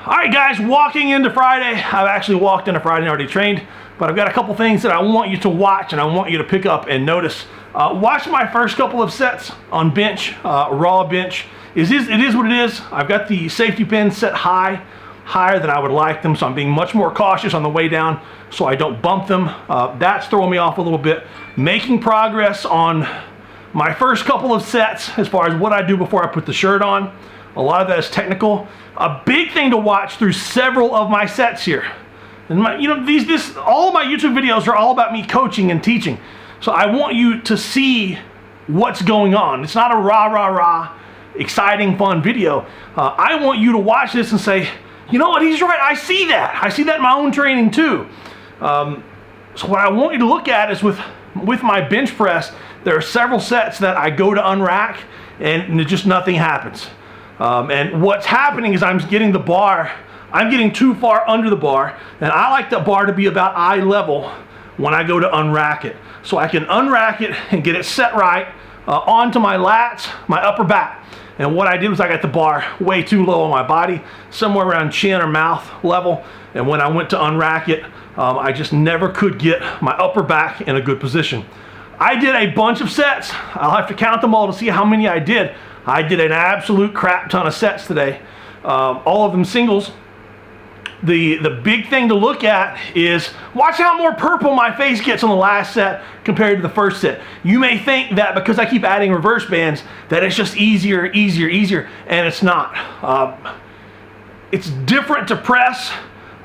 All right, guys, walking into Friday. I've actually walked into Friday and already trained, but I've got a couple things that I want you to watch and I want you to pick up and notice. Watch my first couple of sets on bench, raw bench. It is what it is. I've got the safety pins set higher than I would like them, so I'm being much more cautious on the way down so I don't bump them. That's throwing me off a little bit. Making progress on my first couple of sets as far as what I do before I put the shirt on. A lot of that is technical. A big thing to watch through several of my sets here. And all of my YouTube videos are all about me coaching and teaching. So I want you to see what's going on. It's not a rah, exciting, fun video. I want you to watch this and say, you know what, he's right, I see that. I see that in my own training too. So what I want you to look at is with my bench press, there are several sets that I go to unrack and just nothing happens. And what's happening is I'm getting too far under the bar, and I like the bar to be about eye level when I go to unrack it. So I can unrack it and get it set right onto my lats, my upper back. And what I did was I got the bar way too low on my body, somewhere around chin or mouth level. And when I went to unrack it, I just never could get my upper back in a good position. I did a bunch of sets. I'll have to count them all to see how many I did. I did an absolute crap ton of sets today, all of them singles. The big thing to look at is watch how more purple my face gets on the last set compared to the first set. You may think that because I keep adding reverse bands that it's just easier, and it's not. It's different to press,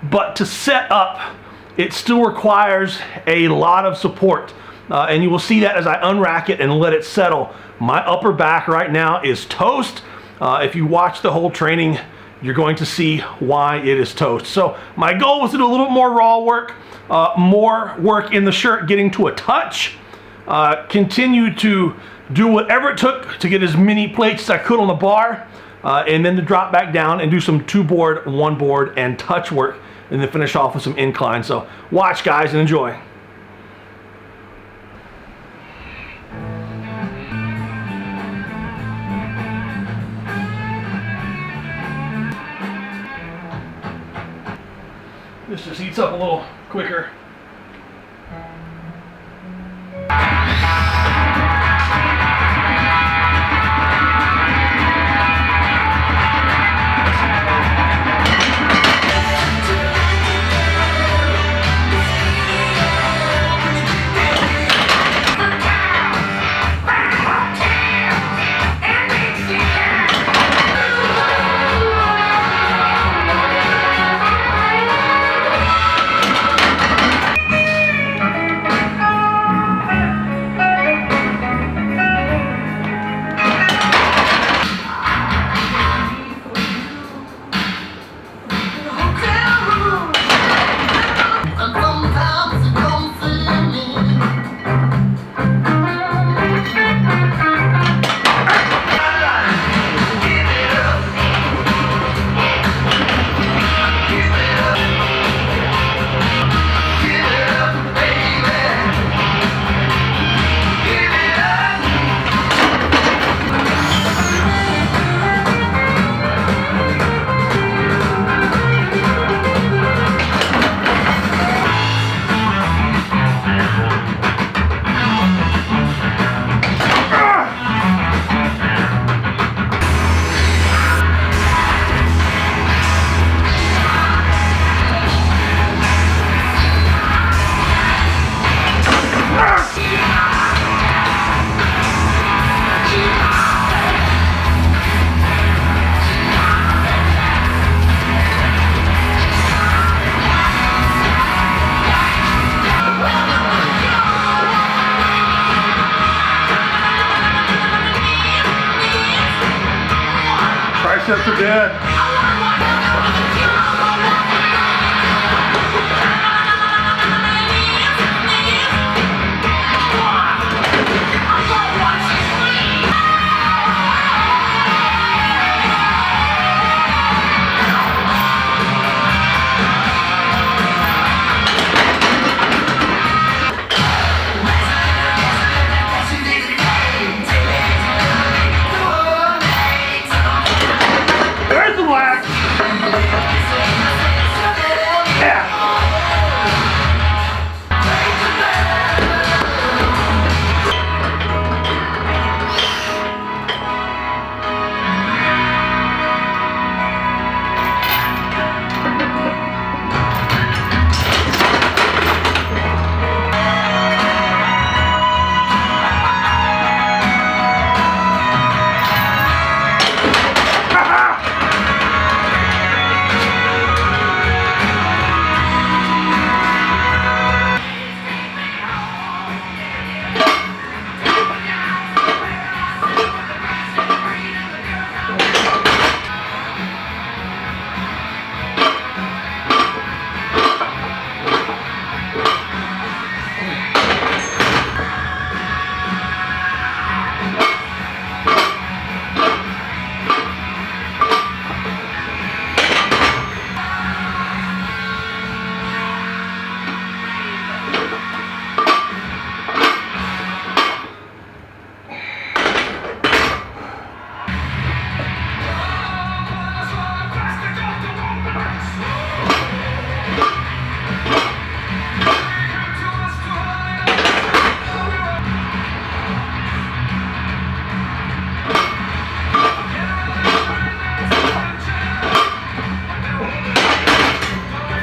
but to set up, it still requires a lot of support. And you will see that as I unrack it and let it settle. My upper back right now is toast. If you watch the whole training, you're going to see why it is toast. So my goal was to do a little more raw work, more work in the shirt, getting to a touch, continue to do whatever it took to get as many plates as I could on the bar, and then to drop back down and do some 2 board, 1 board, and touch work, and then finish off with some incline. So watch, guys, and enjoy. This just heats up a little quicker. Triceps are dead. There's the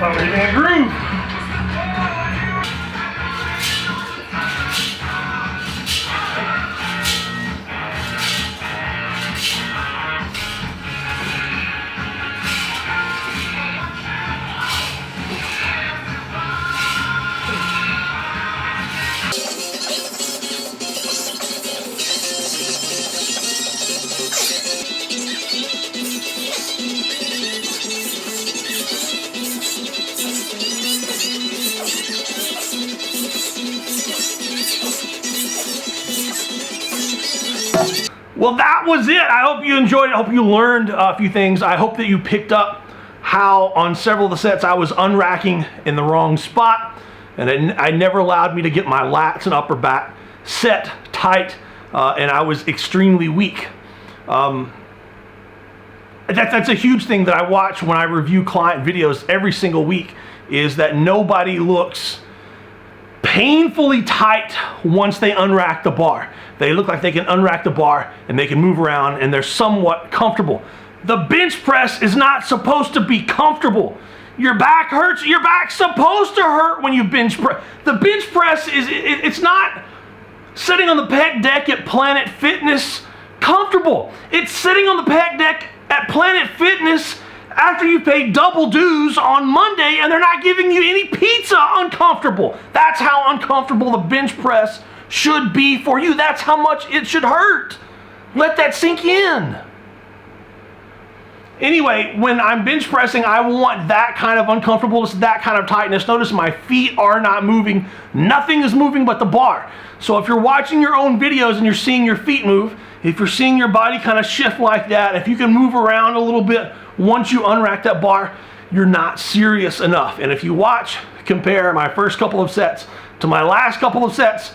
Oh, we're getting a groove. Well, that was it. I hope you enjoyed it. I hope you learned a few things. I hope that you picked up how on several of the sets I was unracking in the wrong spot, and I never allowed me to get my lats and upper back set tight, and I was extremely weak. That's a huge thing that I watch when I review client videos every single week, is that nobody looks painfully tight once they unrack the bar. They look like they can unrack the bar and they can move around and they're somewhat comfortable. The bench press is not supposed to be comfortable. Your back hurts. Your back's supposed to hurt when you bench press. The bench press it's not sitting on the pec deck at Planet Fitness comfortable. It's sitting on the pec deck at Planet Fitness after you pay double dues on Monday and they're not giving you any pizza uncomfortable. That's how uncomfortable the bench press should be for you. That's how much it should hurt. Let that sink in. Anyway, when I'm bench pressing, I want that kind of uncomfortableness, that kind of tightness. Notice my feet are not moving. Nothing is moving but the bar. So if you're watching your own videos and you're seeing your feet move, if you're seeing your body kind of shift like that, if you can move around a little bit once you unrack that bar, you're not serious enough. And if you compare my first couple of sets to my last couple of sets,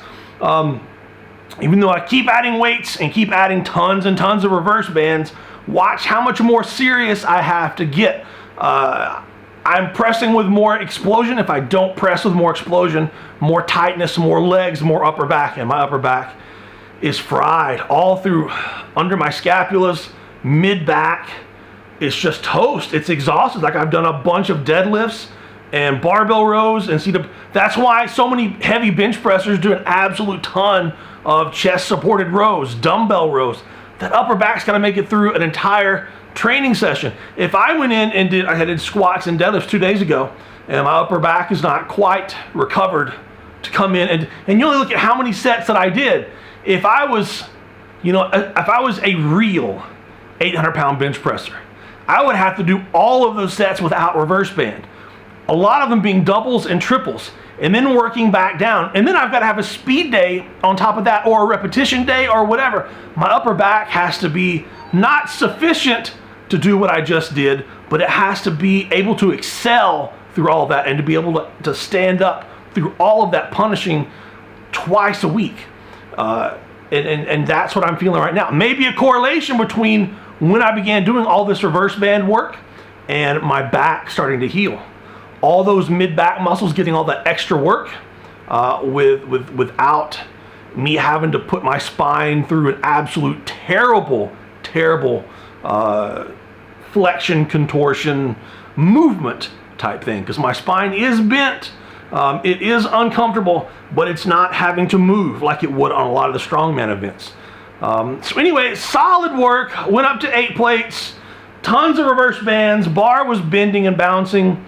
even though I keep adding weights and keep adding tons and tons of reverse bands, watch how much more serious I have to get. I'm pressing with more explosion. If I don't press with more explosion, more tightness, more legs, more upper back, and my upper back is fried all through under my scapulas, mid back. It's just toast. It's exhausted. Like I've done a bunch of deadlifts and barbell rows and that's why so many heavy bench pressers do an absolute ton of chest supported rows, dumbbell rows. That upper back's got to make it through an entire training session. If I went in and I did squats and deadlifts 2 days ago and my upper back is not quite recovered to come in and you only look at how many sets that I did. If I was a real 800-pound bench presser, I would have to do all of those sets without reverse band. A lot of them being doubles and triples, and then working back down. And then I've got to have a speed day on top of that, or a repetition day, or whatever. My upper back has to be not sufficient to do what I just did, but it has to be able to excel through all of that and to be able to stand up through all of that punishing twice a week. And that's what I'm feeling right now. Maybe a correlation between when I began doing all this reverse band work and my back starting to heal. All those mid-back muscles getting all that extra work without me having to put my spine through an absolute terrible flexion, contortion, movement type thing. Because my spine is bent. It is uncomfortable, but it's not having to move like it would on a lot of the strongman events. So anyway, solid work. Went up to 8 plates, tons of reverse bands. Bar was bending and bouncing.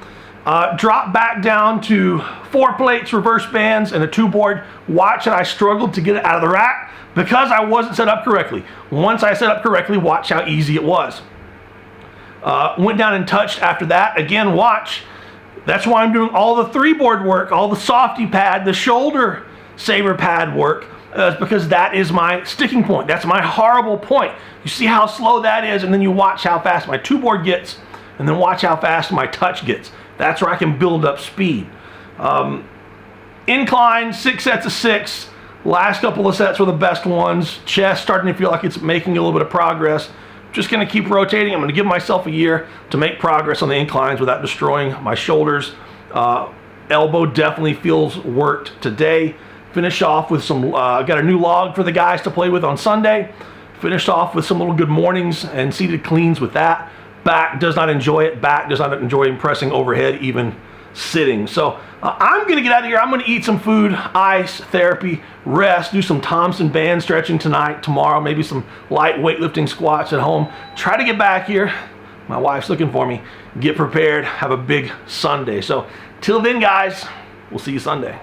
Dropped back down to 4 plates, reverse bands, and a 2-board. Watch it, I struggled to get it out of the rack because I wasn't set up correctly. Once I set up correctly, watch how easy it was. Went down and touched after that. Again, watch. That's why I'm doing all the 3-board work, all the softy pad, the shoulder saver pad work, because that is my sticking point. That's my horrible point. You see how slow that is, and then you watch how fast my 2-board gets, and then watch how fast my touch gets. That's where I can build up speed. Incline, 6 sets of 6. Last couple of sets were the best ones. Chest starting to feel like it's making a little bit of progress. Just gonna keep rotating. I'm gonna give myself a year to make progress on the inclines without destroying my shoulders. Elbow definitely feels worked today. Finish off with some, got a new log for the guys to play with on Sunday. Finished off with some little good mornings and seated cleans with that. Back does not enjoy it. Back does not enjoy pressing overhead even sitting. So I'm gonna get out of here. I'm gonna eat some food, ice, therapy, rest, do some Thompson band stretching tonight, tomorrow, maybe some light weightlifting squats at home. Try to get back here. My wife's looking for me. Get prepared, have a big Sunday. So till then, guys, we'll see you Sunday.